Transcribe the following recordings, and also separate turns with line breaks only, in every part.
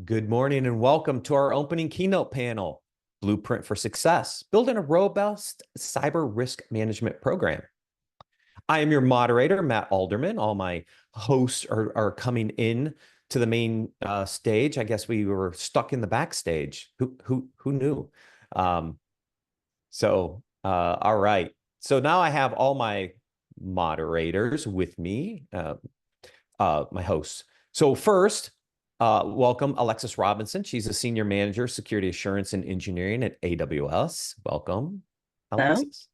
Good morning and welcome to our opening keynote panel, Blueprint for Success, Building a Robust Cyber Risk Management Program. I am your moderator, Matt Alderman. All my hosts are coming in to the main stage. I guess we were stuck in the backstage. Who knew? All right. So now I have all my moderators with me, my hosts. So first, welcome Alexis Robinson. She's a senior manager, security assurance and engineering at AWS. Welcome, Alexis.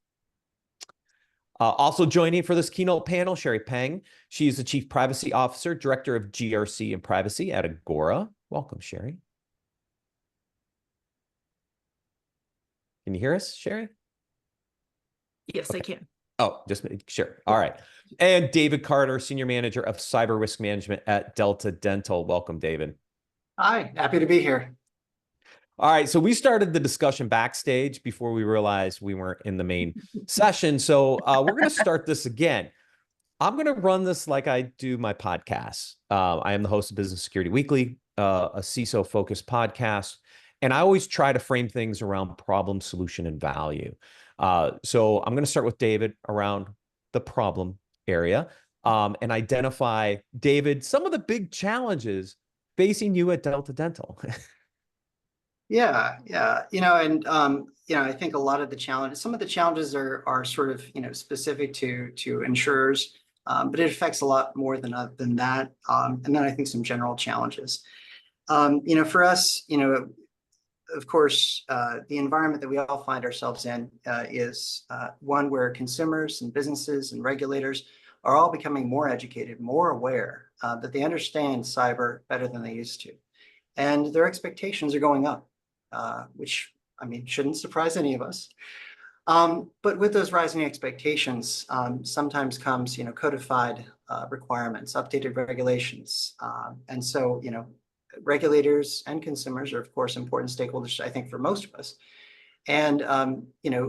Also joining for this keynote panel, Sherry Peng. She's the chief privacy officer, director of GRC and privacy at Agora. Welcome, Sherry. Can you hear us, Sherry?
Yes, okay. I can.
Oh, just make sure. All right. And David Carter, senior manager of cyber risk management at Delta Dental. Welcome, David.
Hi, happy to be here.
All right, so we started the discussion backstage before we realized we weren't in the main session. So we're going to start this again. I'm going to run this like I do my podcasts. I am the host of Business Security Weekly, a CISO-focused podcast, and I always try to frame things around problem, solution, and value. So I'm going to start with David around the problem area and identify, David, some of the big challenges facing you at Delta Dental.
Yeah. I think a lot of the challenges, some of the challenges are sort of, specific to insurers, but it affects a lot more than that. And then I think some general challenges. For us, of course, the environment that we all find ourselves in is one where consumers and businesses and regulators are all becoming more educated, more aware that they understand cyber better than they used to. And their expectations are going up, which, shouldn't surprise any of us. But with those rising expectations, sometimes comes, codified requirements, updated regulations. And so, regulators and consumers are, of course, important stakeholders, I think, for most of us. And,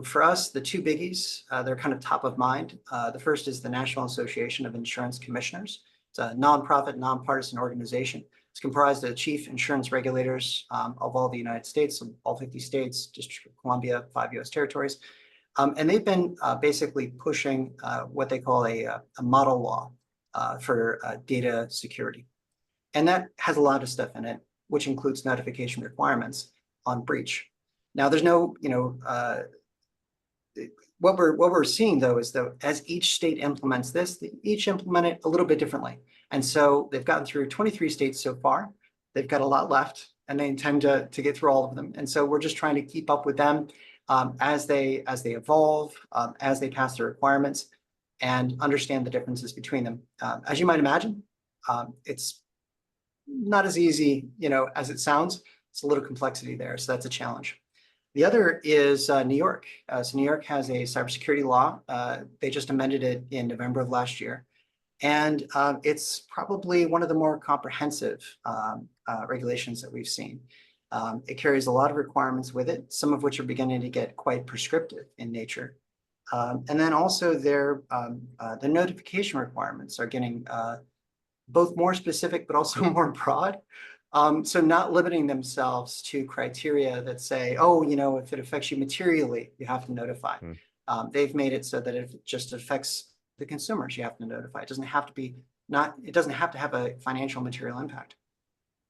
for us, the two biggies, they're kind of top of mind. The first is the National Association of Insurance Commissioners. It's a nonprofit, nonpartisan organization. It's comprised of chief insurance regulators of all the United States, all 50 states, District of Columbia, 5 U.S. territories. And they've been basically pushing what they call a model law for data security. And that has a lot of stuff in it, which includes notification requirements on breach. Now, there's no, what we're seeing, though, is that as each state implements this, they each implement it a little bit differently. And so they've gotten through 23 states so far. They've got a lot left, and they intend to get through all of them. And so we're just trying to keep up with them as they evolve, as they pass their requirements, and understand the differences between them. As you might imagine, it's not as easy, as it sounds. It's a little complexity there, so that's a challenge. The other is New York. So New York has a cybersecurity law. They just amended it in November of last year. And it's probably one of the more comprehensive regulations that we've seen. It carries a lot of requirements with it, some of which are beginning to get quite prescriptive in nature. And then also the notification requirements are getting both more specific, but also more broad. So not limiting themselves to criteria that say, oh, if it affects you materially, you have to notify. They've made it so that if it just affects the consumers, you have to notify. It doesn't have to have a financial material impact.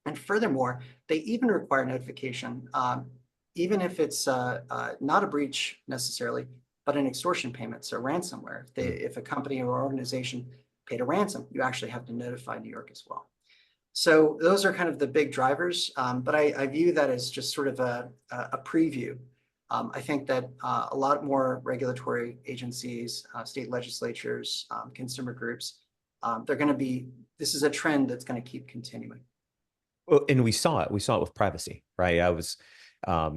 And furthermore, they even require notification, even if it's not a breach necessarily, but an extortion payment, so ransomware. If a company or organization paid a ransom, you actually have to notify New York as well. So those are kind of the big drivers, but I view that as just sort of a preview. I think that a lot more regulatory agencies, state legislatures, consumer groups, this is a trend that's going to keep continuing.
Well, and we saw it with privacy, right?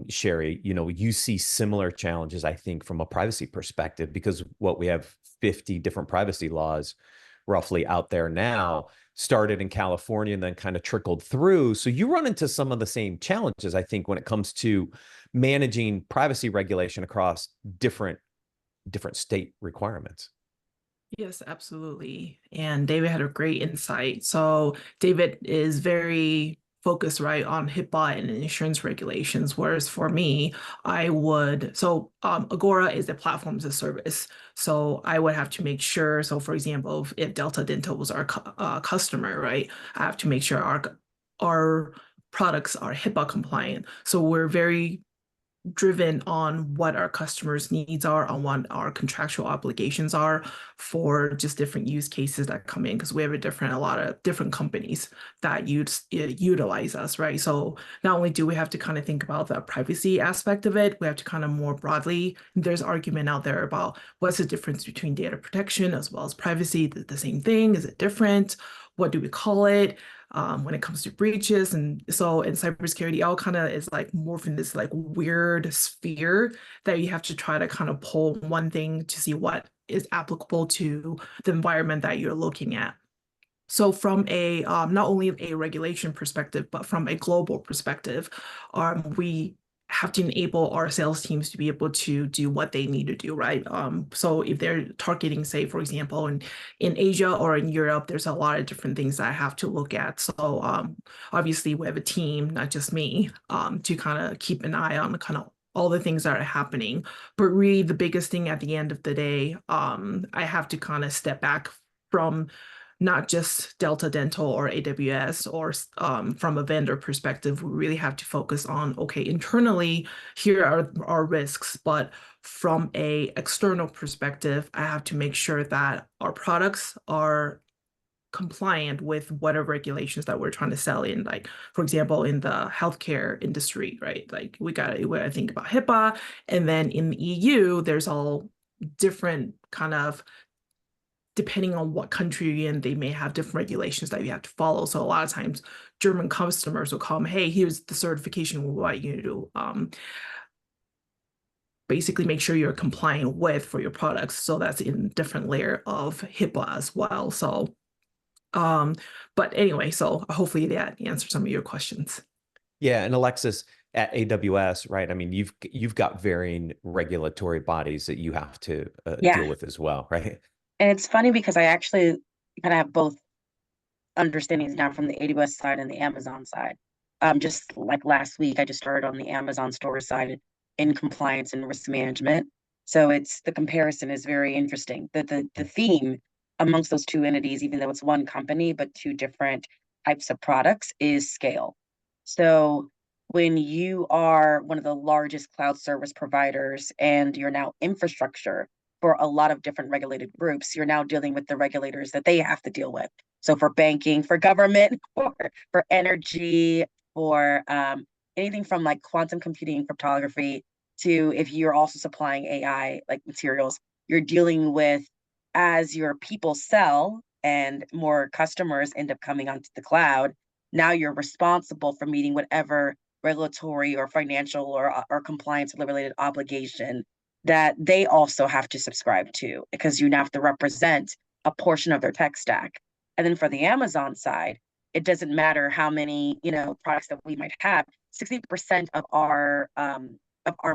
Sherry, you see similar challenges, I think, from a privacy perspective, because we have 50 different privacy laws roughly out there now, started in California and then kind of trickled through. So you run into some of the same challenges, I think, when it comes to managing privacy regulation across different state requirements.
Yes, absolutely. And David had a great insight. So David is very focus, right, on HIPAA and insurance regulations. Whereas for me, Agora is a platform as a service. So I would have to make sure, so for example, if Delta Dental was our customer, right, I have to make sure our products are HIPAA compliant. So we're very driven on what our customers' needs are, on what our contractual obligations are for just different use cases that come in, because we have a lot of different companies that utilize us, right? So not only do we have to kind of think about the privacy aspect of it, we have to kind of more broadly, there's argument out there about what's the difference between data protection as well as privacy. The same thing? Is it different? What do we call it? When it comes to breaches. And so in cybersecurity, all kind of is like morphing this like weird sphere that you have to try to kind of pull one thing to see what is applicable to the environment that you're looking at. So from a not only a regulation perspective, but from a global perspective, we have to enable our sales teams to be able to do what they need to do, right? So if they're targeting, say, for example, in Asia or in Europe, there's a lot of different things that I have to look at. So obviously we have a team, not just me, to kind of keep an eye on kind of all the things that are happening. But really the biggest thing at the end of the day, I have to kind of step back from not just Delta Dental or AWS or from a vendor perspective. We really have to focus on, okay, internally, here are our risks, but from a external perspective, I have to make sure that our products are compliant with whatever regulations that we're trying to sell in. Like, for example, in the healthcare industry, right? Like we got to think about HIPAA, and then in the EU, there's all different kind of, depending on what country you're in, they may have different regulations that you have to follow. So a lot of times German customers will come, hey, here's the certification we want you to basically make sure you're compliant with for your products. So that's in different layer of HIPAA as well. So, but anyway, so hopefully that answers some of your questions.
Yeah, and Alexis, at AWS, right? I mean, you've got varying regulatory bodies that you have to deal with as well, right?
And it's funny because I actually kind of have both understandings now from the AWS side and the Amazon side. Just like last week, I just started on the Amazon store side in compliance and risk management. So it's the comparison is very interesting. The theme amongst those two entities, even though it's one company, but two different types of products, is scale. So when you are one of the largest cloud service providers and you're now infrastructure for a lot of different regulated groups, you're now dealing with the regulators that they have to deal with. So for banking, for government, for energy, for anything from like quantum computing and cryptography to if you're also supplying AI like materials, you're dealing with, as your people sell and more customers end up coming onto the cloud, now you're responsible for meeting whatever regulatory or financial or compliance related obligation that they also have to subscribe to, because you now have to represent a portion of their tech stack. And then for the Amazon side, it doesn't matter how many, products that we might have. 60% of our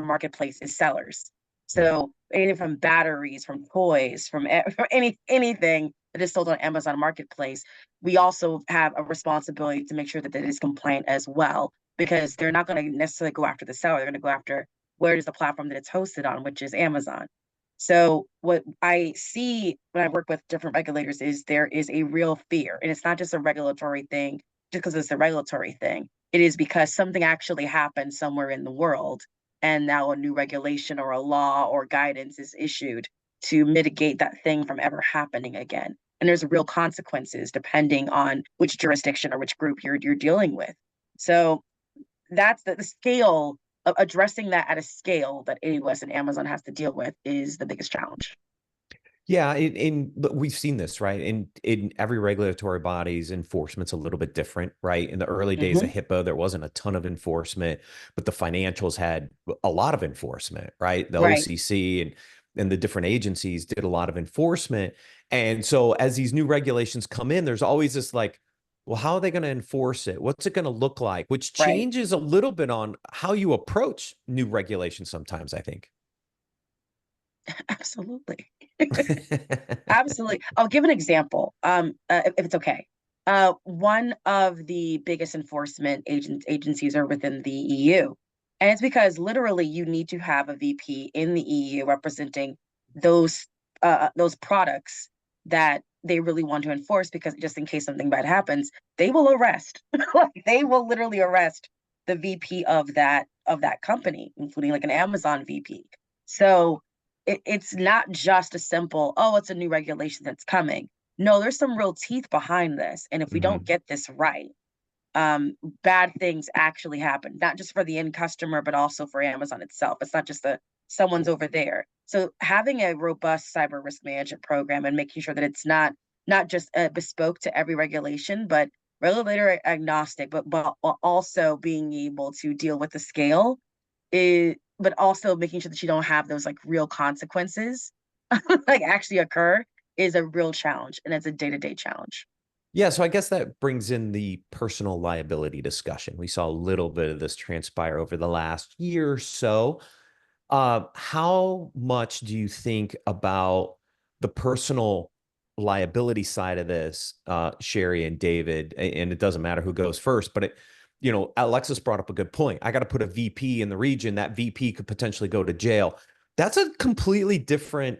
marketplace is sellers. So anything from batteries, from toys, from anything that is sold on Amazon Marketplace, we also have a responsibility to make sure that it is compliant as well, because they're not going to necessarily go after the seller. They're going to go after where is the platform that it's hosted on, which is Amazon. So what I see when I work with different regulators is there is a real fear, and it's not just a regulatory thing, just because it's a regulatory thing. It is because something actually happened somewhere in the world, and now a new regulation or a law or guidance is issued to mitigate that thing from ever happening again. And there's real consequences depending on which jurisdiction or which group you're dealing with. So that's the scale of addressing that at a scale that AWS and Amazon has to deal with is the biggest challenge.
Yeah, but we've seen this, right? In every regulatory body's enforcement's a little bit different, right? In the early days of HIPAA, there wasn't a ton of enforcement, but the financials had a lot of enforcement, right? The OCC and the different agencies did a lot of enforcement. And so as these new regulations come in, there's always this like, well, how are they going to enforce it? What's it going to look like? Which changes a little bit on how you approach new regulations sometimes, I think.
Absolutely. Absolutely. I'll give an example, if it's okay. One of the biggest enforcement agencies are within the EU. And it's because literally you need to have a VP in the EU representing those products that they really want to enforce, because just in case something bad happens, they will arrest. Like, they will literally arrest the VP of that company, including like an Amazon VP. So it's not just a simple, oh, it's a new regulation that's coming. No, there's some real teeth behind this. And if we don't get this right, bad things actually happen, not just for the end customer, but also for Amazon itself. It's not just someone's over there. So having a robust cyber risk management program and making sure that it's not just bespoke to every regulation, but regulator agnostic, but also being able to deal with the scale, but also making sure that you don't have those like real consequences like actually occur, is a real challenge, and it's a day-to-day challenge.
Yeah, so I guess that brings in the personal liability discussion. We saw a little bit of this transpire over the last year or so. How much do you think about the personal liability side of this, Sherry and David? And it doesn't matter who goes first, but Alexis brought up a good point. I got to put a VP in the region. That VP could potentially go to jail. That's a completely different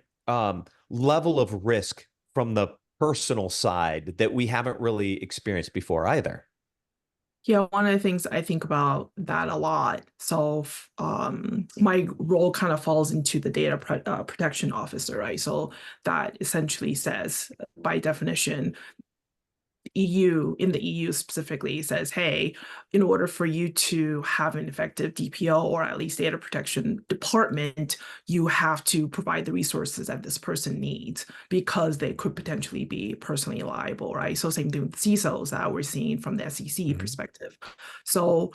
level of risk from the personal side that we haven't really experienced before either.
Yeah, one of the things I think about that a lot. So my role kind of falls into the data protection officer, right? So that essentially says, by definition, in the EU specifically says, hey, in order for you to have an effective DPO, or at least data protection department, you have to provide the resources that this person needs, because they could potentially be personally liable, right? So same thing with CISOs that we're seeing from the SEC perspective. So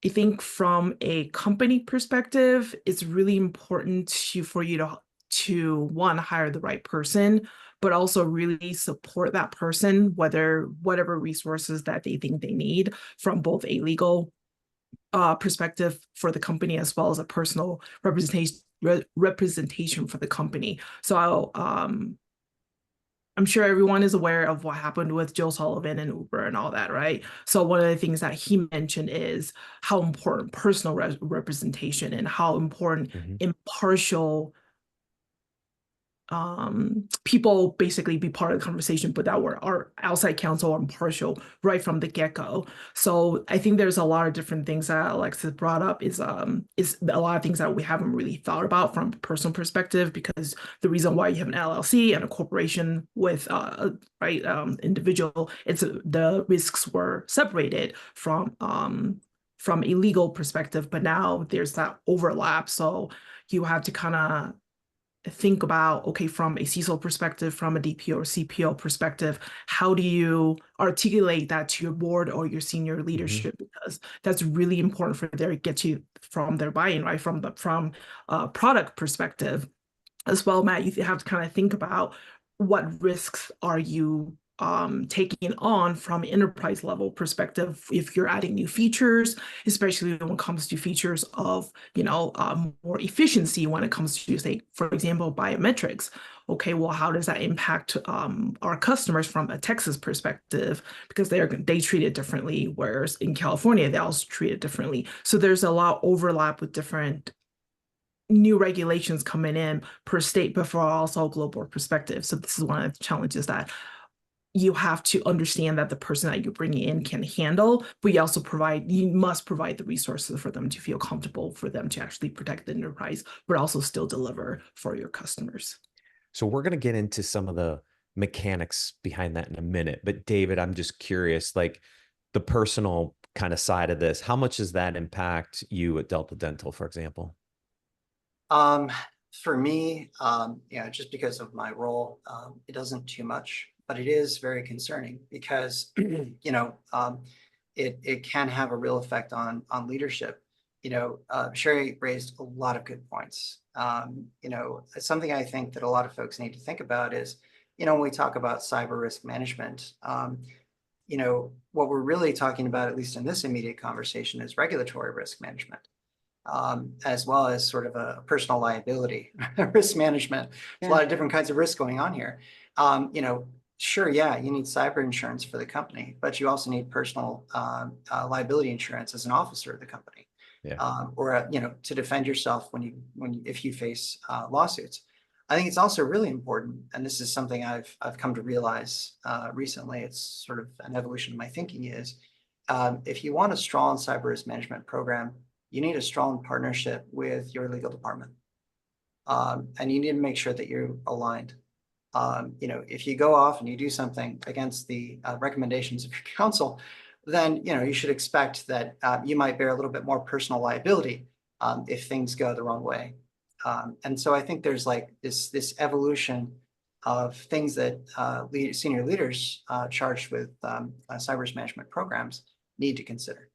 I think from a company perspective, it's really important for you to one, hire the right person, but also really support that person, whatever resources that they think they need, from both a legal perspective for the company, as well as a personal representation for the company. So I'm sure everyone is aware of what happened with Joe Sullivan and Uber and all that, right? So one of the things that he mentioned is how important personal representation, and how important impartial people basically be part of the conversation, but that our outside counsel are impartial right from the get-go. So I think there's a lot of different things that Alexis brought up, is a lot of things that we haven't really thought about from a personal perspective, because the reason why you have an LLC and a corporation with individual, it's the risks were separated from a legal perspective, but now there's that overlap. So you have to kind of think about, okay, from a CISO perspective, from a DPO or CPO perspective, how do you articulate that to your board or your senior leadership? Because that's really important for their from their buy-in, right? From product perspective as well, Matt, you have to kind of think about what risks are you taking on from enterprise level perspective if you're adding new features, especially when it comes to features of more efficiency when it comes to, say, for example, biometrics. Okay, well, how does that impact our customers from a Texas perspective, because they treat it differently, whereas in California they also treat it differently. So there's a lot of overlap with different new regulations coming in per state, but for also a global perspective. So this is one of the challenges that you have to understand that the person that you're bringing in can handle, but you must provide the resources for them to feel comfortable, for them to actually protect the enterprise, but also still deliver for your customers.
So we're going to get into some of the mechanics behind that in a minute. But David, I'm just curious, like the personal kind of side of this, how much does that impact you at Delta Dental, for example?
For me, just because of my role, it doesn't too much, but it is very concerning because, it can have a real effect on leadership. Sherry raised a lot of good points. Something I think that a lot of folks need to think about is, when we talk about cyber risk management, what we're really talking about, at least in this immediate conversation, is regulatory risk management. As well as sort of a personal liability risk management. There's a lot of different kinds of risks going on here. Sure, yeah, you need cyber insurance for the company, but you also need personal liability insurance as an officer of the company,
Yeah.
or to defend yourself if you face lawsuits. I think it's also really important, and this is something I've come to realize recently. It's sort of an evolution of my thinking. Is if you want a strong cyber risk management program, you need a strong partnership with your legal department, and you need to make sure that you're aligned. If you go off and you do something against the recommendations of your counsel, then you should expect that you might bear a little bit more personal liability if things go the wrong way. And so I think there's like this evolution of things that senior leaders charged with cyber risk management programs need to consider.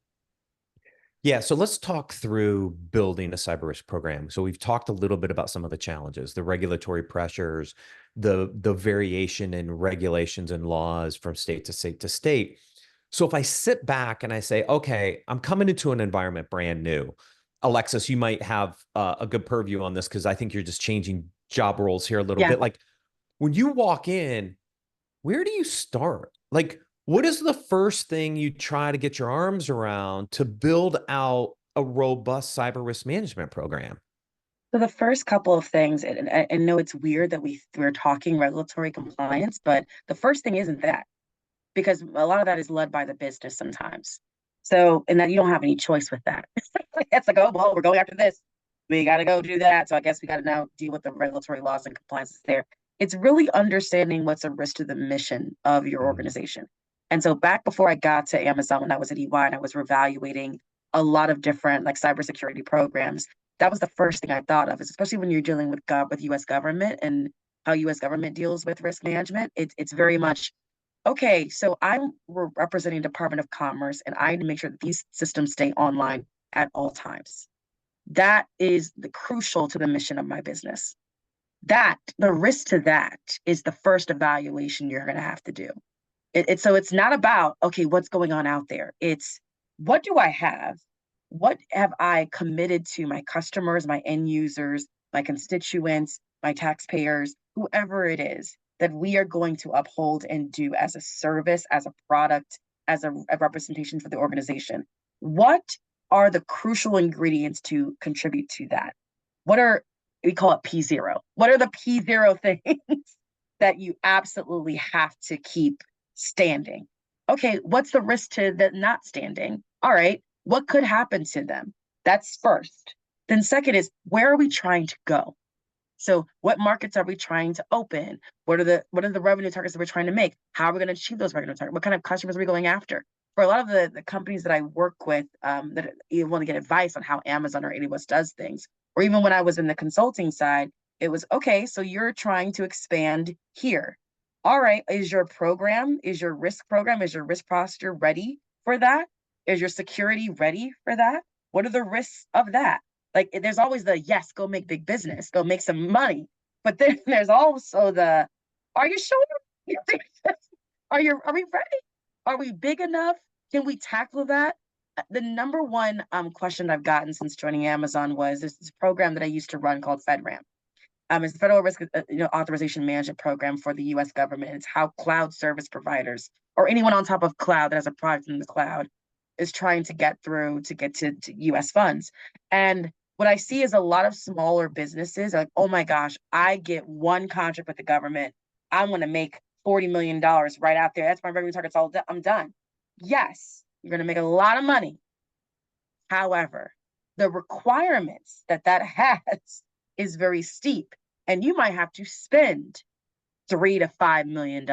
Yeah, so let's talk through building a cyber risk program. So we've talked a little bit about some of the challenges, the regulatory pressures, the variation in regulations and laws from state to state to state. So if I sit back and I say, okay, I'm coming into an environment brand new. Alexis, you might have a good purview on this because I think you're just changing job roles here a little
Yeah.
bit. Like when you walk in, where do you start? Like, what is the first thing you try to get your arms around to build out a robust cyber risk management program?
So the first couple of things, and I know it's weird that we're talking regulatory compliance, but the first thing isn't that, because a lot of that is led by the business sometimes. So, and that you don't have any choice with that. It's like, oh, well, we're going after this. We got to go do that. So I guess we got to now deal with the regulatory laws and compliances there. It's really understanding what's a risk to the mission of your organization. And so back before I got to Amazon, when I was at EY and I was reevaluating a lot of different like cybersecurity programs, that was the first thing I thought of, is especially when you're dealing with US government and how US government deals with risk management. It's very much, okay, so I'm representing Department of Commerce and I need to make sure that these systems stay online at all times. That is the crucial to the mission of my business. The risk to that is the first evaluation you're going to have to do. So it's not about, okay, what's going on out there. It's what do I have? What have I committed to my customers, my end users, my constituents, my taxpayers, whoever it is, that we are going to uphold and do as a service, as a product, as a representation for the organization? What are the crucial ingredients to contribute to that? We call it P0. What are the P0 things that you absolutely have to keep standing? Okay, what's the risk to that not standing? All right, what could happen to them? That's first. Then second is, where are we trying to go? So what markets are we trying to open? What are the revenue targets that we're trying to make? How are we going to achieve those revenue targets? What kind of customers are we going after? For a lot of the companies that I work with that you want to get advice on how Amazon or AWS does things, or even when I was in the consulting side, it was, okay, so you're trying to expand here. All right, is your risk program, is your risk posture ready for that? Is your security ready for that? What are the risks of that? Like, there's always the, yes, go make big business, go make some money. But then there's also the, are you sure? Are we ready? Are we big enough? Can we tackle that? The number one question I've gotten since joining Amazon was this program that I used to run called FedRAMP. It's the Federal Risk Authorization Management Program for the U.S. government. It's how cloud service providers or anyone on top of cloud that has a product in the cloud is trying to get through to get to U.S. funds. And what I see is a lot of smaller businesses are like, oh my gosh, I get one contract with the government. I'm going to make $40 million right out there. That's my revenue targets. I'm done. Yes, you're going to make a lot of money. However, the requirements that has is very steep, and you might have to spend $3 to $5 million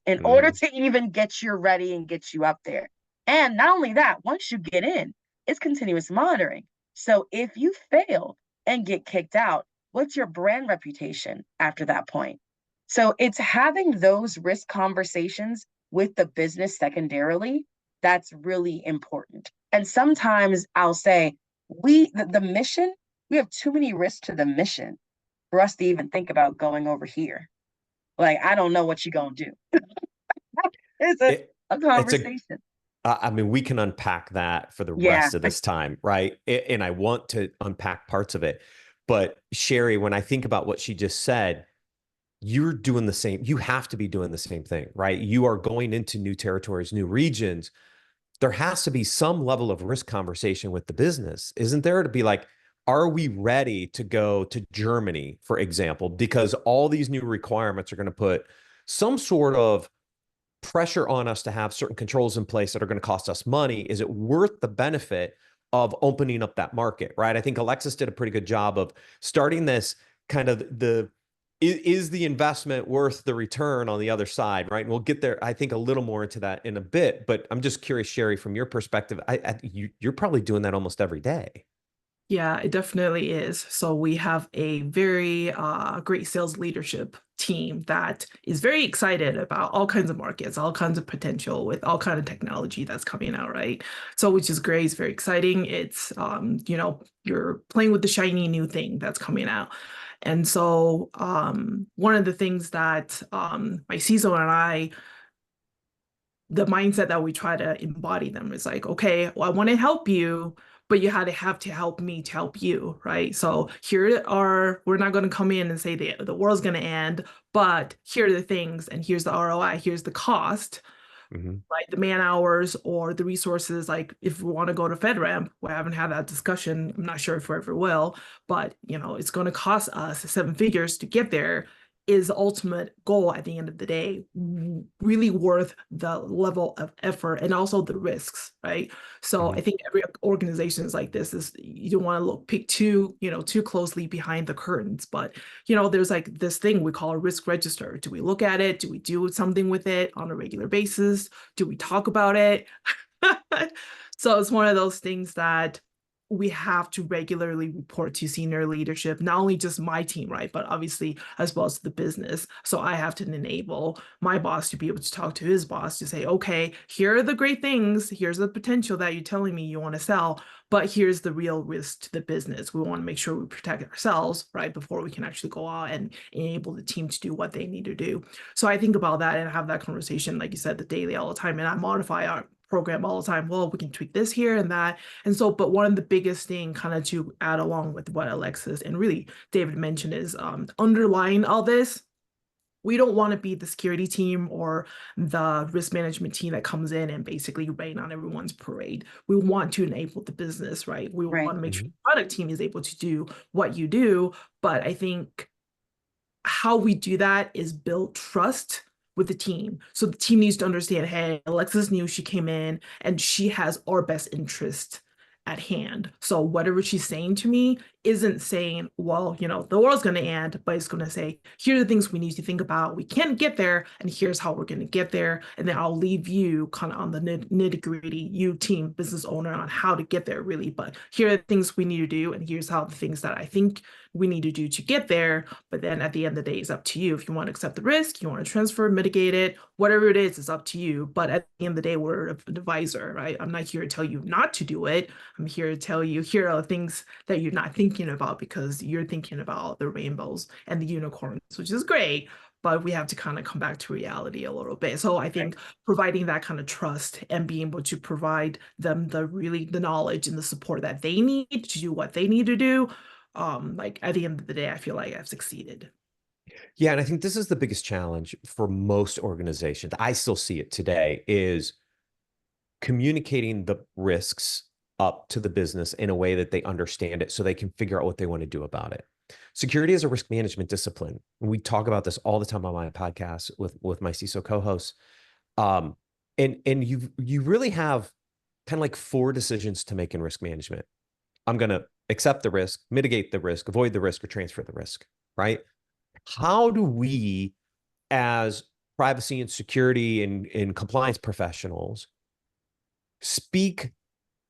in order to even get you ready and get you up there. And not only that, once you get in, it's continuous monitoring. So if you fail and get kicked out, what's your brand reputation after that point? So it's having those risk conversations with the business secondarily that's really important. And sometimes I'll say, the mission, we have too many risks to the mission for us to even think about going over here. Like, I don't know what you're going to do. It's a conversation.
I mean, we can unpack that for the rest of this time, right? And I want to unpack parts of it. But Sherry, when I think about what she just said, you're doing the same. You have to be doing the same thing, right? You are going into new territories, new regions. There has to be some level of risk conversation with the business, isn't there? To be like, are we ready to go to Germany, for example, because all these new requirements are going to put some sort of pressure on us to have certain controls in place that are going to cost us money? Is it worth the benefit of opening up that market, right? I think Alexis did a pretty good job of starting this kind of is the investment worth the return on the other side, right? And we'll get there, I think, a little more into that in a bit. But I'm just curious, Sherry, from your perspective, you're probably doing that almost every day.
Yeah, it definitely is. So we have a very great sales leadership team that is very excited about all kinds of markets, all kinds of potential with all kind of technology that's coming out, right? So which is great, it's very exciting. It's you're playing with the shiny new thing that's coming out. And so one of the things that my CISO and I, the mindset that we try to embody them is like, okay, well, I want to help you, but you have to help me to help you, right? So we're not going to come in and say the world's going to end, but here are the things, and here's the ROI, here's the cost, like the man hours or the resources. Like if we want to go to FedRAMP, we haven't had that discussion. I'm not sure if we ever will, but it's going to cost us 7 figures to get there. Is the ultimate goal at the end of the day really worth the level of effort and also the risks, right? So I think every organization is like this. Is you don't want to peek too closely behind the curtains, but there's like this thing we call a risk register. Do we look at it? Do we do something with it on a regular basis? Do we talk about it? So it's one of those things that we have to regularly report to senior leadership, not only just my team, right, but obviously as well as the business. So I have to enable my boss to be able to talk to his boss to say, okay, here are the great things, here's the potential that you're telling me you want to sell, but here's the real risk to the business. We want to make sure we protect ourselves, right, before we can actually go out and enable the team to do what they need to do. So I think about that and have that conversation, like you said, the daily, all the time, and I modify our program all the time. Well, we can tweak this here and that. And so, but one of the biggest thing kind of to add along with what Alexis and really David mentioned is underlying all this, we don't want to be the security team or the risk management team that comes in and basically rain on everyone's parade. We want to enable the business, right? We want to make sure the product team is able to do what you do. But I think how we do that is build trust with the team. So the team needs to understand, hey, Alexis knew she came in and she has our best interest at hand. So whatever she's saying to me isn't saying, well, the world's going to end, but it's going to say, here are the things we need to think about. We can't get there, and here's how we're going to get there. And then I'll leave you kind of on the nitty gritty, you team business owner, on how to get there really. But here are the things we need to do, and here's how the things that I think we need to do to get there. But then at the end of the day, it's up to you. If you want to accept the risk, you want to transfer, mitigate it, whatever it is, it's up to you. But at the end of the day, we're an advisor, right? I'm not here to tell you not to do it. I'm here to tell you, here are the things that you're not thinking about because you're thinking about the rainbows and the unicorns, which is great. But we have to kind of come back to reality a little bit. So I think providing that kind of trust and being able to provide them the knowledge and the support that they need to do what they need to do. Like at the end of the day, I feel like I've succeeded.
Yeah, and I think this is the biggest challenge for most organizations. I still see it today, is communicating the risks up to the business in a way that they understand it so they can figure out what they want to do about it. Security is a risk management discipline. We talk about this all the time on my podcast with my CISO co-hosts. And you really have kind of like 4 decisions to make in risk management. I'm going to accept the risk, mitigate the risk, avoid the risk, or transfer the risk, right? How do we, as privacy and security and compliance professionals, speak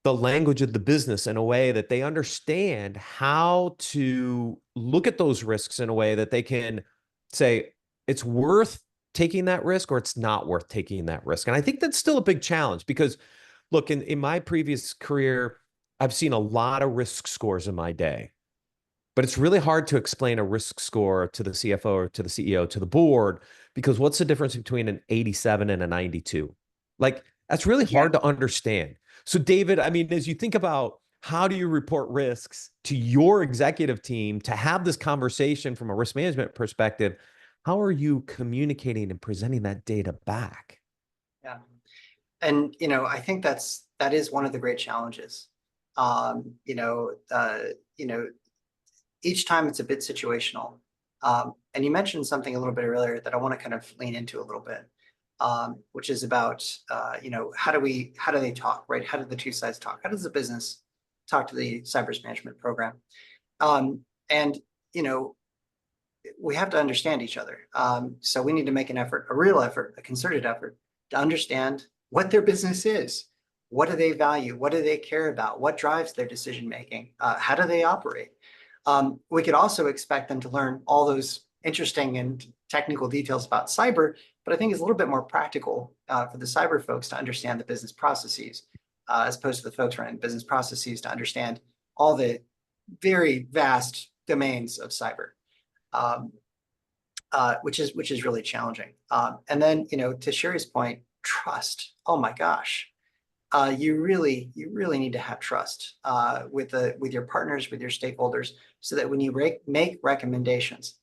the language of the business in a way that they understand how to look at those risks in a way that they can say it's worth taking that risk or it's not worth taking that risk? And I think that's still a big challenge because, look, in my previous career, I've seen a lot of risk scores in my day, but it's really hard to explain a risk score to the CFO or to the CEO, to the board, because what's the difference between an 87 and a 92? Like, that's really hard to understand. So David, I mean, as you think about how do you report risks to your executive team to have this conversation from a risk management perspective, how are you communicating and presenting that data back?
Yeah. And, I think that is one of the great challenges. You know, each time it's a bit situational. And you mentioned something a little bit earlier that I want to kind of lean into a little bit, which is about, how do they talk, right? How do the two sides talk? How does the business talk to the cyber risk management program? And, we have to understand each other. So we need to make an effort, a real effort, a concerted effort to understand what their business is. What do they value? What do they care about? What drives their decision making? How do they operate? We could also expect them to learn all those interesting and technical details about cyber, but I think it's a little bit more practical for the cyber folks to understand the business processes, as opposed to the folks running business processes to understand all the very vast domains of cyber. Which is really challenging. And then, to Sherry's point, trust. Oh my gosh, you really need to have trust with your partners, with your stakeholders, so that when you make recommendations,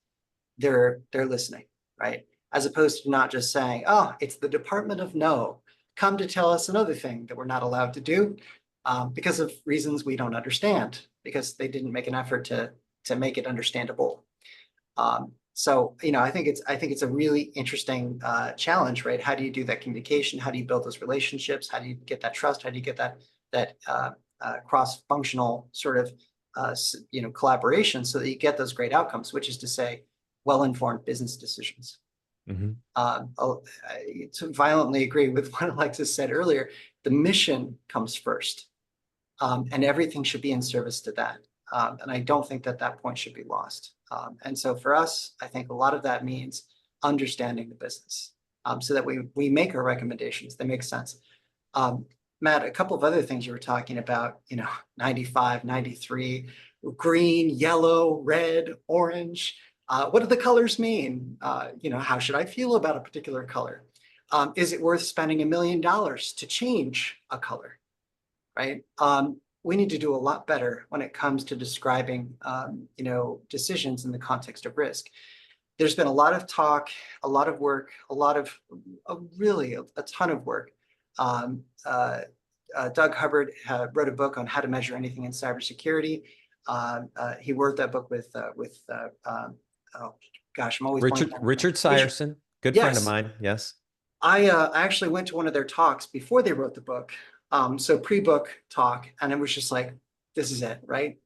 they're listening, right? As opposed to not just saying, "Oh, it's the Department of No, come to tell us another thing that we're not allowed to do," because of reasons we don't understand, because they didn't make an effort to make it understandable. So, I think it's a really interesting challenge, right? How do you do that communication? How do you build those relationships? How do you get that trust? How do you get that cross-functional sort of collaboration so that you get those great outcomes, which is to say, well-informed business decisions.
Mm-hmm.
I violently agree with what Alexis said earlier. The mission comes first, and everything should be in service to that. And I don't think that point should be lost. And so for us, I think a lot of that means understanding the business, so that we make our recommendations. They make sense. Matt, a couple of other things you were talking about, 95, 93, green, yellow, red, orange. What do the colors mean? How should I feel about a particular color? Is it worth spending $1 million to change a color, right? We need to do a lot better when it comes to describing, decisions in the context of risk. There's been a lot of talk, a lot of work, really a ton of work. Doug Hubbard wrote a book on how to measure anything in cybersecurity. He wrote that book with oh gosh, I'm always
Richard Seierson, good friend of mine. Yes.
I actually went to one of their talks before they wrote the book. So pre-book talk, and it was just like, this is it, right?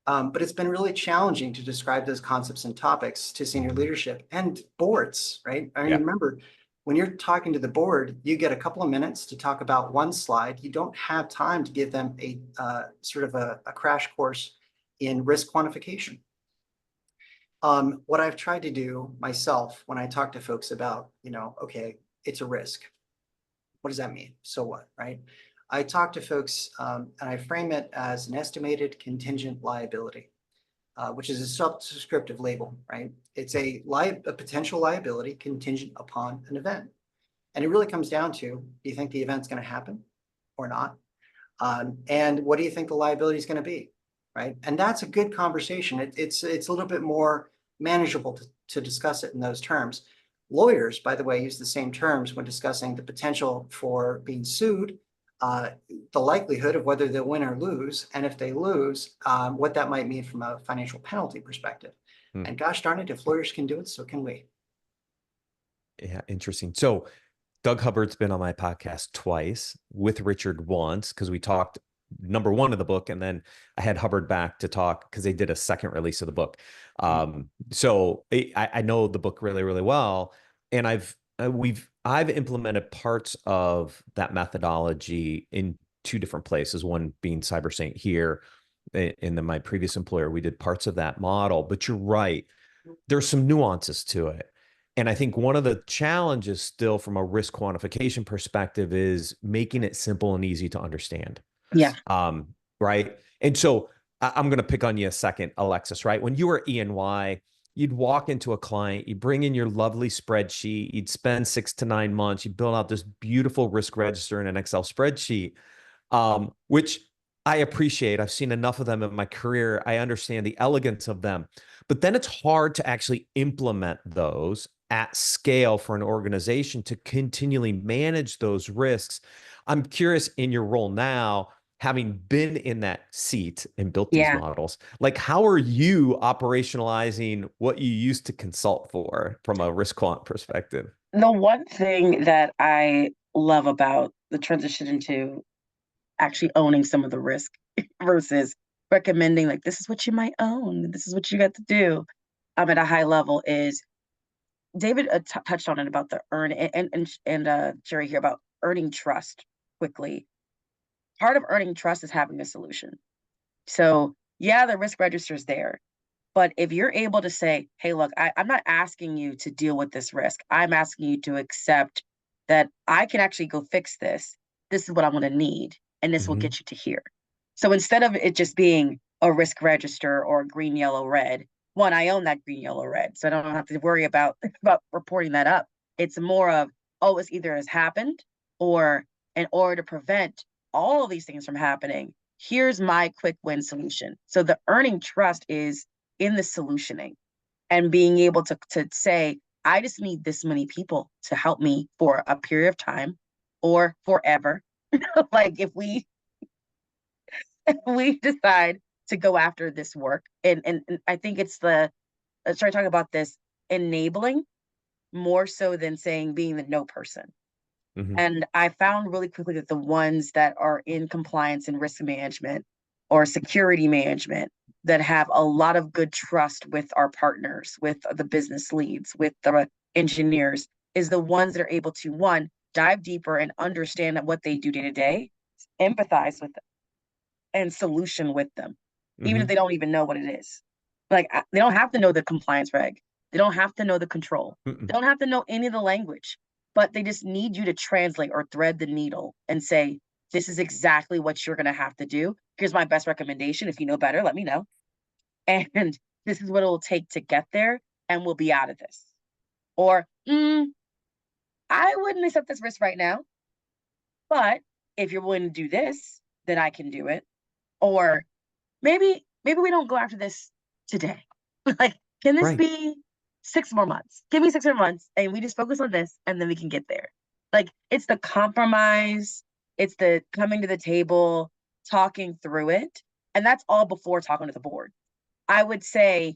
But it's been really challenging to describe those concepts and topics to senior leadership and boards, right? I mean, remember, when you're talking to the board, you get a couple of minutes to talk about one slide. You don't have time to give them a sort of a crash course in risk quantification. What I've tried to do myself when I talk to folks about, okay, it's a risk. What does that mean? So what, right? I talk to folks and I frame it as an estimated contingent liability, which is a subscriptive label, right? It's a potential liability contingent upon an event. And it really comes down to, do you think the event's going to happen or not? And what do you think the liability is going to be, right? And that's a good conversation. It's a little bit more manageable to discuss it in those terms. Lawyers, by the way, use the same terms when discussing the potential for being sued, the likelihood of whether they'll win or lose, and if they lose, what that might mean from a financial penalty perspective. And gosh darn it, if lawyers can do it, so can we.
Yeah, interesting. So Doug Hubbard's been on my podcast twice, with Richard once, because we talked number one of the book, and then I had Hubbard back to talk because they did a second release of the book. So I know the book really, really well, and I've implemented parts of that methodology in two different places. One being CyberSaint here, in my previous employer, we did parts of that model. But you're right, there's some nuances to it. And I think one of the challenges still from a risk quantification perspective is making it simple and easy to understand.
Yeah.
Right. And so I'm going to pick on you a second, Alexis, right? When you were E&Y, you'd walk into a client, you bring in your lovely spreadsheet, you'd spend 6 to 9 months, you build out this beautiful risk register in an Excel spreadsheet, which I appreciate. I've seen enough of them in my career. I understand the elegance of them, but then it's hard to actually implement those at scale for an organization to continually manage those risks. I'm curious, in your role now, having been in that seat and built these models, like how are you operationalizing what you used to consult for from a risk quant perspective?
The one thing that I love about the transition into actually owning some of the risk versus recommending, like, this is what you might own, this is what you got to do at a high level, is David touched on it about the earn and Jerry here about earning trust quickly. Part of earning trust is having a solution. So yeah, the risk register is there, but if you're able to say, hey, look, I'm not asking you to deal with this risk. I'm asking you to accept that I can actually go fix this. This is what I'm going to need, and this will get you to here. So instead of it just being a risk register or green, yellow, red, one, I own that green, yellow, red, so I don't have to worry about reporting that up. It's more of, oh, it's either has happened, or in order to prevent all of these things from happening, here's my quick win solution. So the earning trust is in the solutioning and being able to say, I just need this many people to help me for a period of time or forever. Like if we decide to go after this work, and I think it's let's talk about this enabling more so than saying being the no person. And I found really quickly that the ones that are in compliance and risk management or security management that have a lot of good trust with our partners, with the business leads, with the engineers, is the ones that are able to, one, dive deeper and understand that what they do day to day, empathize with them, and solution with them, even if they don't even know what it is. Like, they don't have to know the compliance reg. They don't have to know the control. They don't have to know any of the language, but they just need you to translate or thread the needle and say, this is exactly what you're going to have to do. Here's my best recommendation. If you know better, let me know. And this is what it will take to get there, and we'll be out of this. Or, I wouldn't accept this risk right now, but if you're willing to do this, then I can do it. Or maybe we don't go after this today. Like, can this be 6 more months? Give me 6 more months and we just focus on this, and then we can get there. Like, it's the compromise, it's the coming to the table, talking through it. And that's all before talking to the board. I would say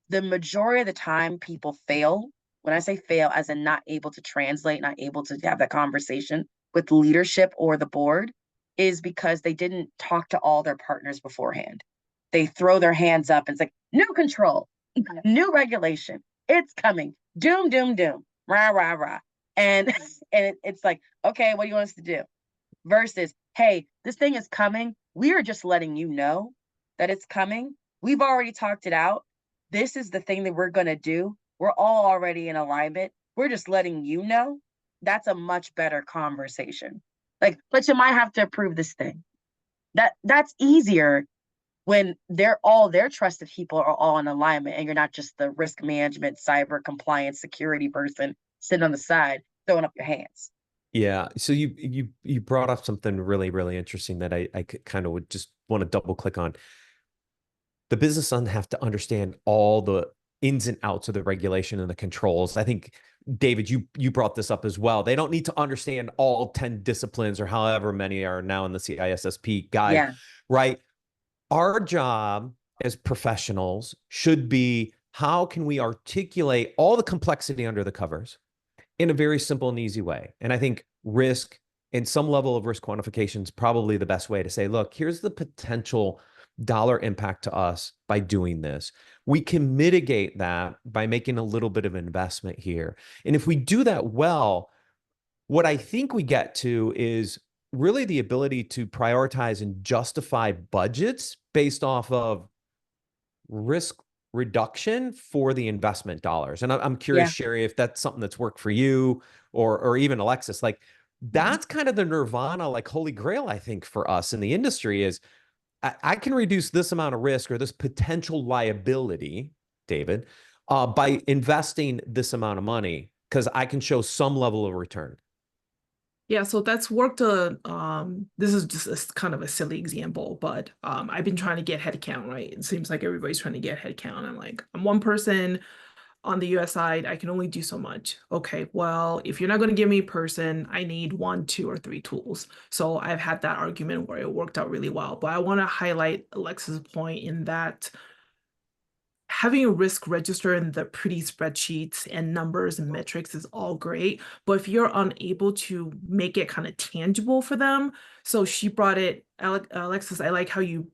the majority of the time people fail. When I say fail, as in not able to translate, not able to have that conversation with leadership or the board, is because they didn't talk to all their partners beforehand. They throw their hands up and it's like, new control, new regulation, it's coming, doom, doom, doom, rah, rah, rah. And it's like, okay, what do you want us to do? Versus, hey, this thing is coming. We are just letting you know that it's coming. We've already talked it out. This is the thing that we're going to do. We're all already in alignment. We're just letting you know. That's a much better conversation. Like, but you might have to approve this thing. That's easier when their trusted people are all in alignment, and you're not just the risk management, cyber compliance, security person sitting on the side throwing up your hands.
Yeah. So you brought up something really, really interesting that I kind of would just want to double click on. The business doesn't have to understand all the ins and outs of the regulation and the controls. I think, David, you brought this up as well. They don't need to understand all 10 disciplines or however many are now in the CISSP guide, right? Our job as professionals should be, how can we articulate all the complexity under the covers in a very simple and easy way? And I think risk and some level of risk quantification is probably the best way to say, look, here's the potential dollar impact to us by doing this. We can mitigate that by making a little bit of investment here. And if we do that well, what I think we get to is really the ability to prioritize and justify budgets based off of risk reduction for the investment dollars. And I'm curious, Sherry, if that's something that's worked for you, or even Alexis. Like, that's kind of the nirvana, like holy grail, I think, for us in the industry is, I can reduce this amount of risk or this potential liability, David, by investing this amount of money, because I can show some level of return.
Yeah, so that's worked. This is just kind of a silly example, but I've been trying to get headcount, right? It seems like everybody's trying to get headcount. I'm like, I'm one person. on the US side, I can only do so much. Okay, well, if you're not going to give me a person, I need 1, 2, or 3 tools. So I've had that argument where it worked out really well. But I want to highlight Alexa's point in that having a risk register in the pretty spreadsheets and numbers and metrics is all great, but if you're unable to make it kind of tangible for them, so she brought it, Alexis, I like how you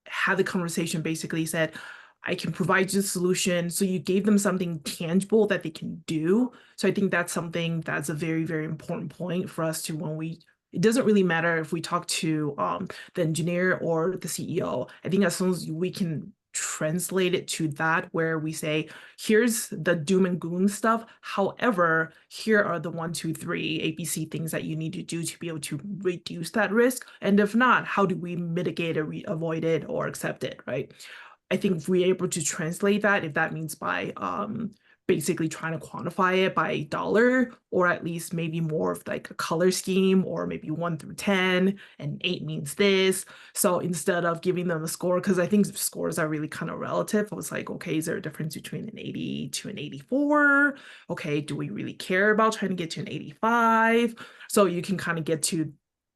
had the conversation, basically said, I can provide you a solution. So you gave them something tangible that they can do. So I think that's something that's a very, very important point for us to, when it doesn't really matter if we talk to the engineer or the CEO. I think as soon as we can translate it to that, where we say, here's the doom and gloom stuff. However, here are the 1, 2, 3 ABC things that you need to do to be able to reduce that risk. And if not, how do we mitigate or avoid it or accept it, right? I think if we're able to translate that, if that means by basically trying to quantify it by dollar, or at least maybe more of like a color scheme, or maybe 1 through 10, and 8 means this. So instead of giving them a score, because I think scores are really kind of relative, I was like, okay, is there a difference between an 80 to an 84? Okay, do we really care about trying to get to an 85? So you can kind of get to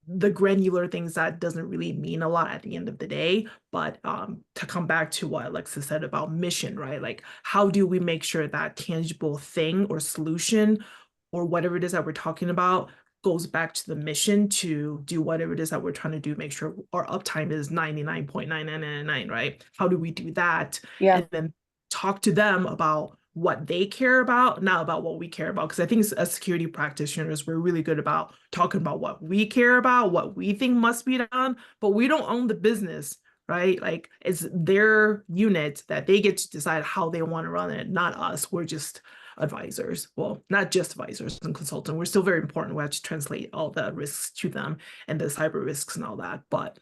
the granular things that doesn't really mean a lot at the end of the day. But to come back to what Alexa said about mission, right? Like, how do we make sure that tangible thing or solution or whatever it is that we're talking about goes back to the mission to do whatever it is that we're trying to do, make sure our uptime is 99.9999, right? How do we do that?
Yeah.
And then talk to them about what they care about, not about what we care about. Because I think as security practitioners, we're really good about talking about what we care about, what we think must be done, but we don't own the business, right? Like, it's their unit that they get to decide how they want to run it, not us. We're just advisors. Well, not just advisors and consultants. We're still very important. We have to translate all the risks to them and the cyber risks and all that. But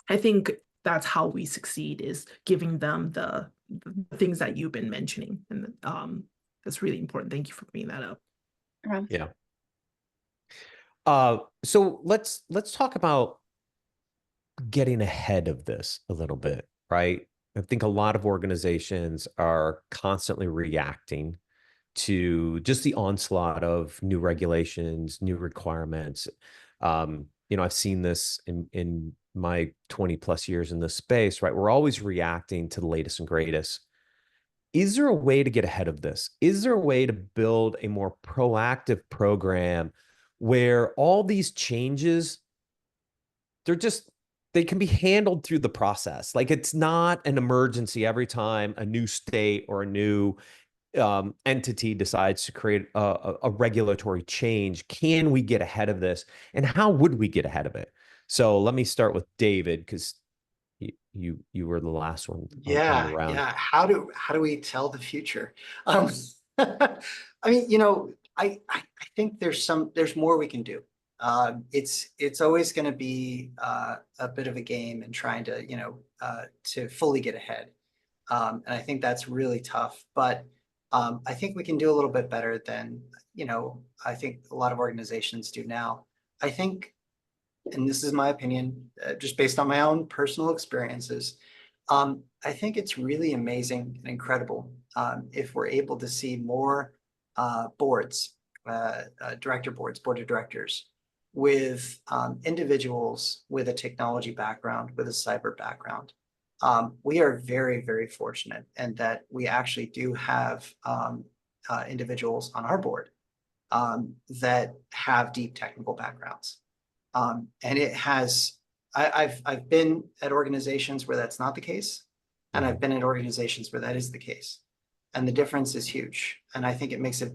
I think that's how we succeed, is giving them the things that you've been mentioning. And that's really important. Thank you for bringing that up.
Yeah. So let's talk about getting ahead of this a little bit, right? I think a lot of organizations are constantly reacting to just the onslaught of new regulations, new requirements. I've seen this in my 20 plus years in this space, right? We're always reacting to the latest and greatest. Is there a way to get ahead of this? Is there a way to build a more proactive program where all these changes, they can be handled through the process? Like, it's not an emergency every time a new state or a new entity decides to create a regulatory change. Can we get ahead of this? And how would we get ahead of it? So let me start with David, because you were the last one on the round.
Yeah. How do we tell the future? I mean, I think there's more we can do. It's always going to be a bit of a game in trying to to fully get ahead, and I think that's really tough. But I think we can do a little bit better than I think a lot of organizations do now. I think, and this is my opinion, just based on my own personal experiences, I think it's really amazing and incredible if we're able to see more boards, director boards, board of directors, with individuals with a technology background, with a cyber background. We are very, very fortunate, and that we actually do have individuals on our board that have deep technical backgrounds. And it has, I've been at organizations where that's not the case, and I've been at organizations where that is the case. And the difference is huge. And I think it makes it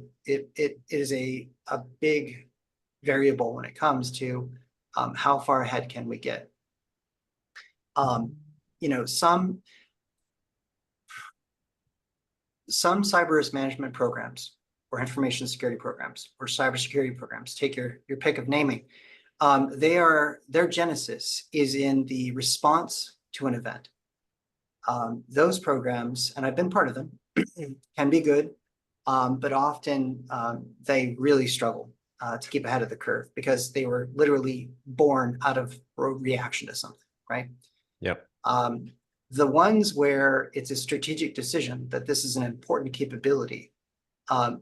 is a big variable when it comes to how far ahead can we get. Some cyber risk management programs, or information security programs, or cybersecurity programs, take your pick of naming. Their genesis is in the response to an event. Those programs, and I've been part of them, can be good, but often they really struggle to keep ahead of the curve, because they were literally born out of a reaction to something, right?
Yep.
The ones where it's a strategic decision that this is an important capability,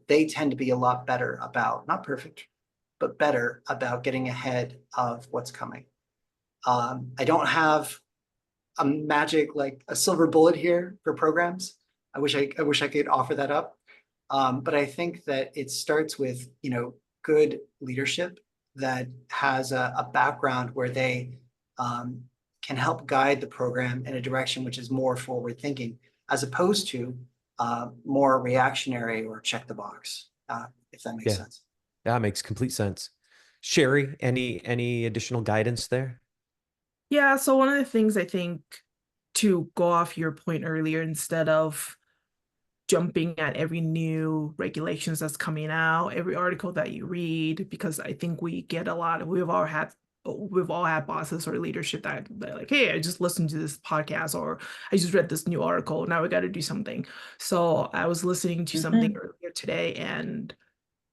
they tend to be a lot better about, not perfect, but better about getting ahead of what's coming. I don't have a magic, like a silver bullet here for programs. I wish I could offer that up. But I think that it starts with, good leadership that has a background where they can help guide the program in a direction which is more forward thinking, as opposed to more reactionary or check the box, if that makes sense.
That makes complete sense. Sherry, any additional guidance there?
Yeah, so one of the things I think, to go off your point earlier, instead of jumping at every new regulations that's coming out, every article that you read, because I think we get a lot of, we've all had bosses or leadership that they're like, hey, I just listened to this podcast, or I just read this new article, now we got to do something. So I was listening to something earlier today, and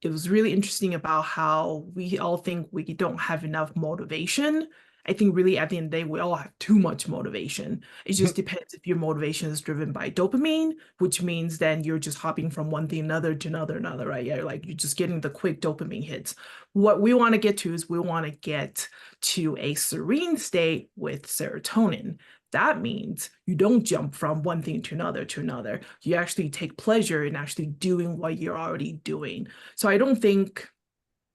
it was really interesting about how we all think we don't have enough motivation. I think really at the end of the day, we all have too much motivation. It just depends if your motivation is driven by dopamine, which means then you're just hopping from one thing another to another, right? Yeah, like you're just getting the quick dopamine hits. What we want to get to is we want to get to a serene state with serotonin. That means you don't jump from one thing to another. You actually take pleasure in actually doing what you're already doing. So I don't think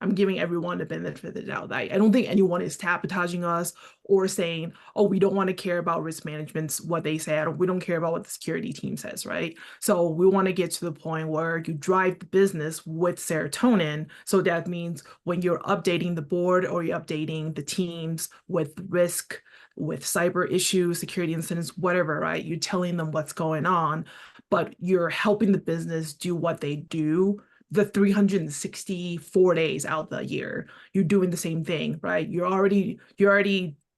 I'm giving everyone the benefit of the doubt. I don't think anyone is sabotaging us or saying, oh, we don't want to care about risk management, what they say. We don't care about what the security team says, right? So we want to get to the point where you drive the business with serotonin. So that means when you're updating the board or you're updating the teams with risk, with cyber issues, security incidents, whatever, right? You're telling them what's going on, but you're helping the business do what they do the 364 days out the year. You're doing the same thing, right? You're already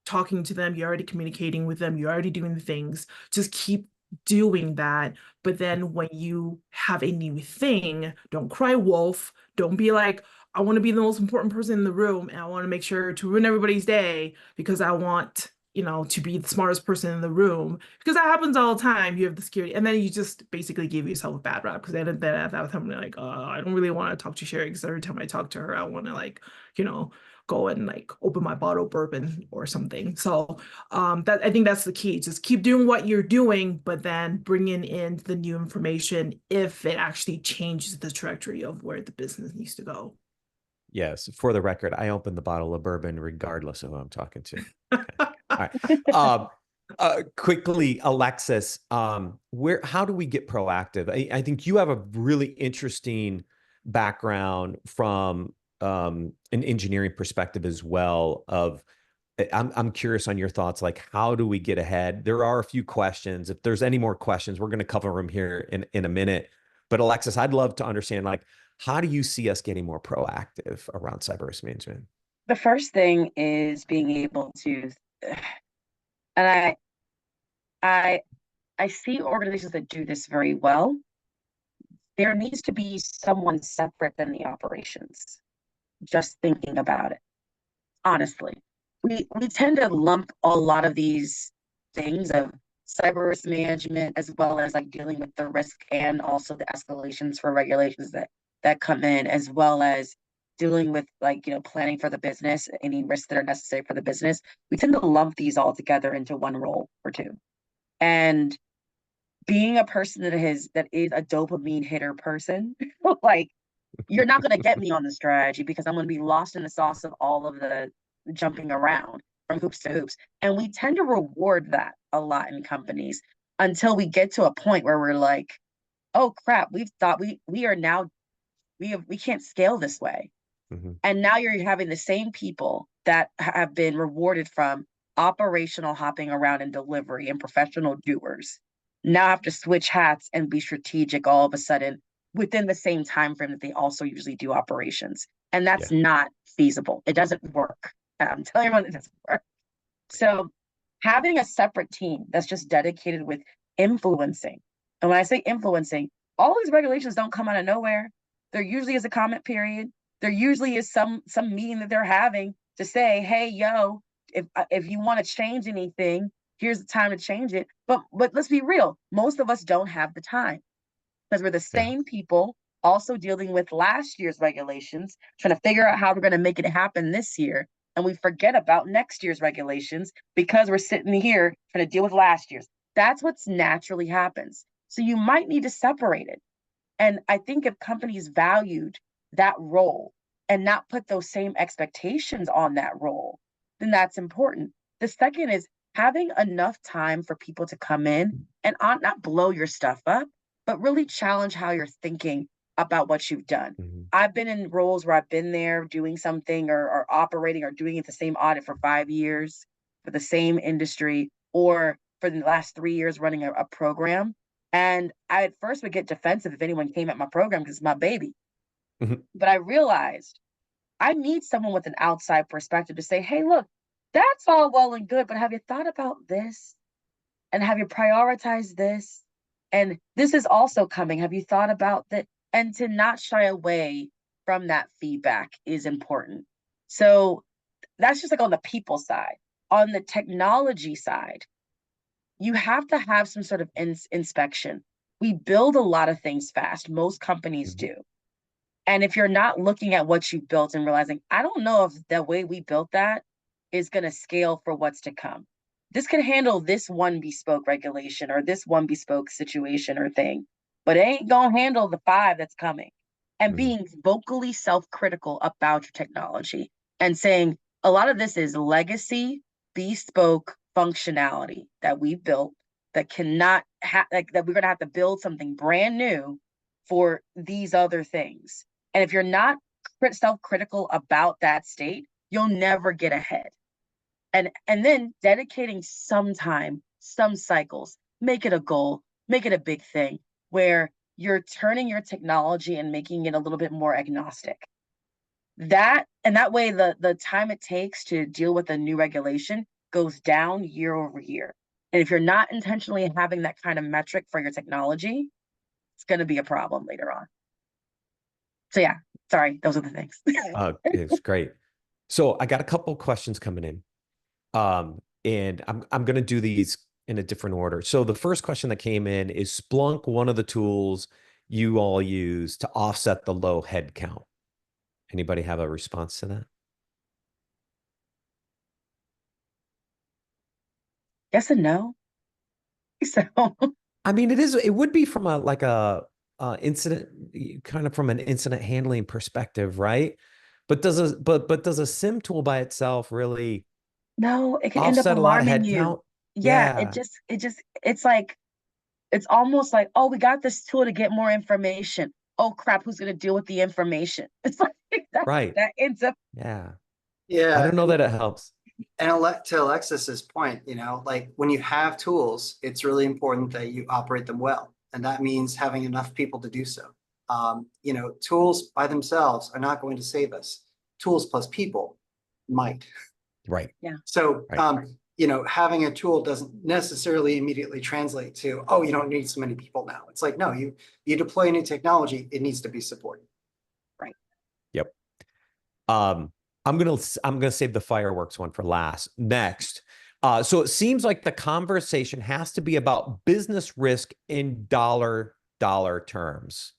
talking to them, you're already communicating with them, you're already doing the things. Just keep doing that. But then when you have a new thing, don't cry wolf. Don't be like, I want to be the most important person in the room and I want to make sure to ruin everybody's day because I want to be the smartest person in the room, because that happens all the time. You have the security, and then you just basically give yourself a bad rap, because then at that time, you're like, I don't really want to talk to Sherry, because every time I talk to her, I want to go and open my bottle of bourbon or something. So that, I think that's the key. Just keep doing what you're doing, but then bringing in the new information if it actually changes the trajectory of where the business needs to go.
Yes, for the record, I open the bottle of bourbon regardless of who I'm talking to. Okay. All right. Quickly, Alexis, how do we get proactive? I think you have a really interesting background from an engineering perspective as well. I'm curious on your thoughts, like how do we get ahead? There are a few questions. If there's any more questions, we're going to cover them here in a minute. But Alexis, I'd love to understand, like, how do you see us getting more proactive around cyber risk management?
The first thing is being able to, and I see organizations that do this very well. There needs to be someone separate than the operations. Just thinking about it, honestly, we tend to lump a lot of these things of cyber risk management as well as like dealing with the risk and also the escalations for regulations that come in, as well as dealing with planning for the business, any risks that are necessary for the business. We tend to lump these all together into one role or two. And being a person that is a dopamine hitter person, like, you're not going to get me on the strategy because I'm going to be lost in the sauce of all of the jumping around from hoops to hoops. And we tend to reward that a lot in companies until we get to a point where we're like, oh crap, we've thought we can't scale this way. Mm-hmm. And now you're having the same people that have been rewarded from operational hopping around and delivery and professional doers now have to switch hats and be strategic all of a sudden within the same time frame that they also usually do operations. And that's not feasible. It doesn't work. I'm telling everyone it doesn't work. So having a separate team that's just dedicated with influencing. And when I say influencing, all these regulations don't come out of nowhere. There usually is a comment period. There usually is some meeting that they're having to say, hey, yo, if you want to change anything, here's the time to change it. But let's be real, most of us don't have the time because we're the same people also dealing with last year's regulations, trying to figure out how we're going to make it happen this year. And we forget about next year's regulations because we're sitting here trying to deal with last year's. That's what's naturally happens. So you might need to separate it. And I think if companies valued that role and not put those same expectations on that role, then that's important. The second is having enough time for people to come in and not blow your stuff up, but really challenge how you're thinking about what you've done. I've been in roles where I've been there doing something or operating or doing it the same audit for 5 years for the same industry, or for the last 3 years running a program. And I at first would get defensive if anyone came at my program because it's my baby. But I realized I need someone with an outside perspective to say, hey, look, that's all well and good, but have you thought about this? And have you prioritized this? And this is also coming. Have you thought about that? And to not shy away from that feedback is important. So that's just like on the people side. On the technology side, you have to have some sort of inspection. We build a lot of things fast. Most companies do. And if you're not looking at what you built and realizing, I don't know if the way we built that is going to scale for what's to come. This can handle this one bespoke regulation or this one bespoke situation or thing, but it ain't going to handle the 5 that's coming. And being vocally self-critical about your technology and saying a lot of this is legacy, bespoke functionality that we built that cannot that we're going to have to build something brand new for these other things. And if you're not self-critical about that state, you'll never get ahead. And then dedicating some time, some cycles, make it a goal, make it a big thing where you're turning your technology and making it a little bit more agnostic. That way the time it takes to deal with a new regulation goes down year over year. And if you're not intentionally having that kind of metric for your technology, it's going to be a problem later on. So yeah, sorry, those are the things.
It's great. So I got a couple questions coming in. And I'm going to do these in a different order. So the first question that came in is Splunk one of the tools you all use to offset the low head count? Anybody have a response to that?
Yes and no. So
I mean, it would be from a incident, kind of from an incident handling perspective, right? But does a SIM tool by itself really
no, it can end up
offset a lot of
alarming
head
you.
count?
Yeah, it's like, it's almost like, oh, we got this tool to get more information. Oh crap, who's gonna deal with the information? It's like that ends up.
Yeah.
Yeah.
I don't know that it helps.
And to Alexis's point, like when you have tools, it's really important that you operate them well. And that means having enough people to do so. Tools by themselves are not going to save us. Tools plus people might.
Right.
Yeah.
So, having a tool doesn't necessarily immediately translate to, oh, you don't need so many people now. It's like, no, you deploy new technology, it needs to be supported.
Right.
Yep. I'm gonna save the fireworks one for last. Next. So it seems like the conversation has to be about business risk in dollar terms.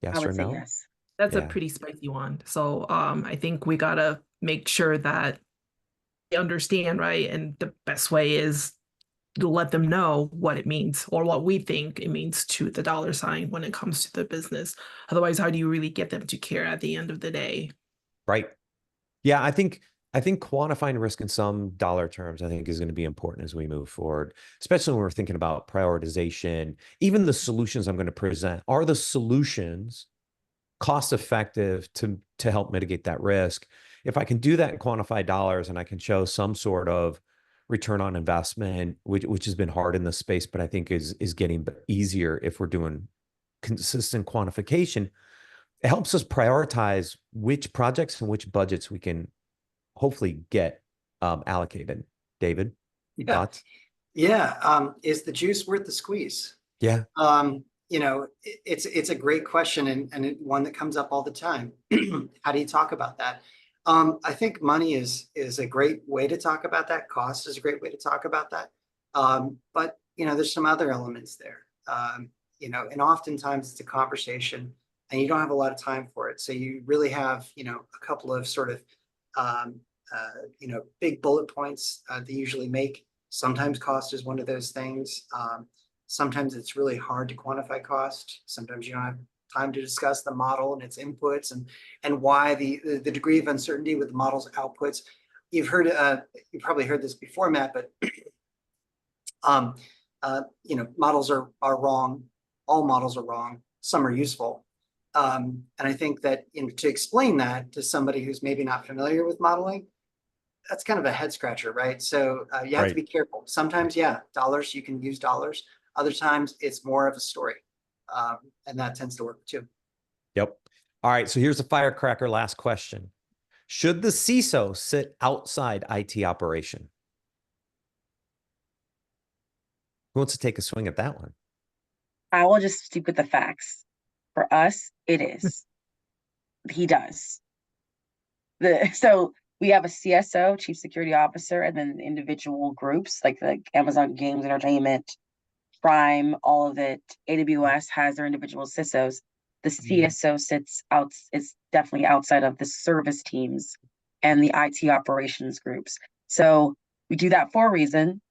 Yes
I would
or
say
no?
yes.
That's a pretty spicy one. So I think we gotta make sure that they understand, right? And the best way is to let them know what it means or what we think it means to the dollar sign when it comes to the business. Otherwise, how do you really get them to care at the end of the day?
Right. Yeah, I think quantifying risk in some dollar terms, I think, is going to be important as we move forward, especially when we're thinking about prioritization. Even the solutions I'm going to present, are the solutions cost effective to help mitigate that risk? If I can do that and quantify dollars and I can show some sort of return on investment, which has been hard in this space, but I think is getting easier if we're doing consistent quantification, it helps us prioritize which projects and which budgets we can hopefully get allocated. David, thoughts?
Yeah. Is the juice worth the squeeze?
Yeah.
It's a great question and one that comes up all the time. How do you talk about that? I think money is a great way to talk about that. Cost is a great way to talk about that. But there's some other elements there. And oftentimes it's a conversation, and you don't have a lot of time for it. So you really have a couple of sort of big bullet points they usually make. Sometimes cost is one of those things. Sometimes it's really hard to quantify cost. Sometimes you don't have time to discuss the model and its inputs and why the degree of uncertainty with the model's outputs. You've probably heard this before, Matt, but models are wrong. All models are wrong. Some are useful. And I think that to explain that to somebody who's maybe not familiar with modeling, that's kind of a head scratcher, right? So you have to be careful. Sometimes, dollars, you can use dollars. Other times it's more of a story. And that tends to work too.
Yep. All right. So here's a firecracker last question. Should the CISO sit outside IT operation? Who wants to take a swing at that one?
I will just stick with the facts. For us, it is. He does. So we have a CSO, Chief Security Officer, and then individual groups like Amazon Games Entertainment, Prime, all of it. AWS has their individual CISOs. The CSO sits out, is definitely outside of the service teams and the IT operations groups. So we do that for a reason.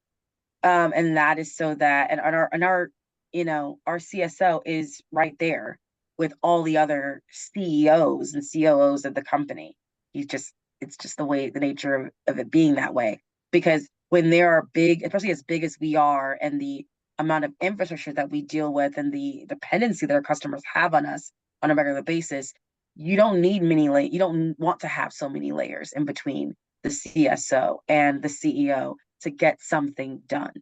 And that is so that, and our CSO is right there with all the other CEOs and COOs of the company. It's just the nature of it being that way. Because when there are big, especially as big as we are, and the amount of infrastructure that we deal with and the dependency that our customers have on us on a regular basis, you don't want to have so many layers in between the CSO and the CEO to get something done,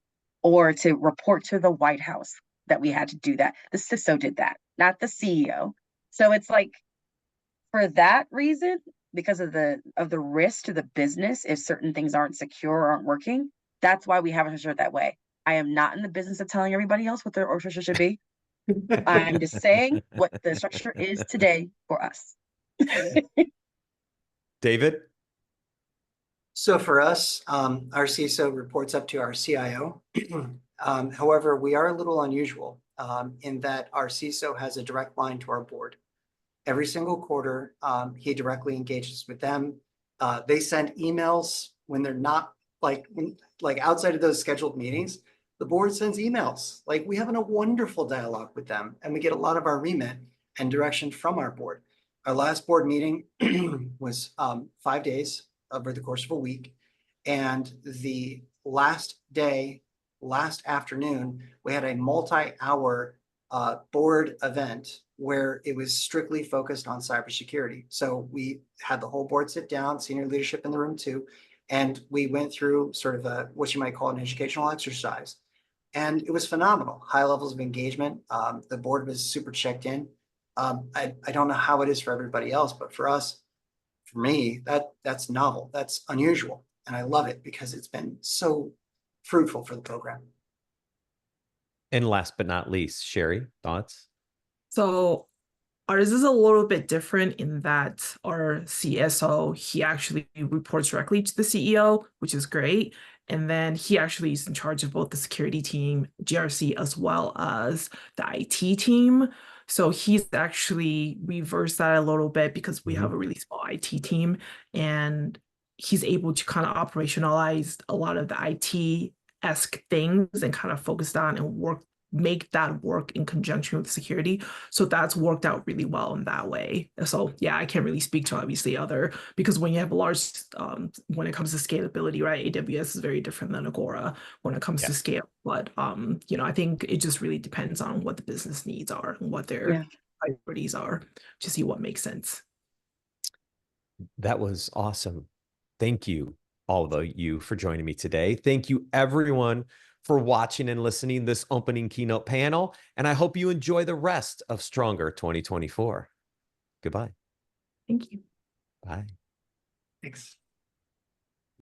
or to report to the White House that we had to do that. The CISO did that, not the CEO. So it's like, for that reason, because of the risk to the business, if certain things aren't secure or aren't working, that's why we have it structured that way. I am not in the business of telling everybody else what their org structure should be. I'm just saying what the structure is today for us.
David?
So for us, our CISO reports up to our CIO. However, we are a little unusual in that our CISO has a direct line to our board. Every single quarter, he directly engages with them. They send emails when they're not like outside of those scheduled meetings. The board sends emails. Like, we have a wonderful dialogue with them, and we get a lot of our remit and direction from our board. Our last board meeting was 5 days over the course of a week. And the last afternoon, we had a multi-hour board event where it was strictly focused on cybersecurity. So we had the whole board sit down, senior leadership in the room too, and we went through sort of what you might call an educational exercise. And it was phenomenal, high levels of engagement. The board was super checked in. I don't know how it is for everybody else, but for us, for me, that's novel, that's unusual. And I love it because it's been so fruitful for the program.
And last but not least, Sherry, thoughts?
So ours is a little bit different in that our CSO, he actually reports directly to the CEO, which is great. And then he actually is in charge of both the security team, GRC, as well as the IT team. So he's actually reversed that a little bit because we have a really small IT team, and he's able to kind of operationalize a lot of the IT-esque things and kind of focus on and make that work in conjunction with security. So that's worked out really well in that way. So yeah, I can't really speak to obviously because when you have a large, when it comes to scalability, right? AWS is very different than Agora when it comes to scale. But, I think it just really depends on what the business needs are and what their priorities are to see what makes sense.
That was awesome. Thank you, all of you, for joining me today. Thank you, everyone, for watching and listening this opening keynote panel. And I hope you enjoy the rest of Stronger 2024. Goodbye.
Thank you.
Bye.
Thanks.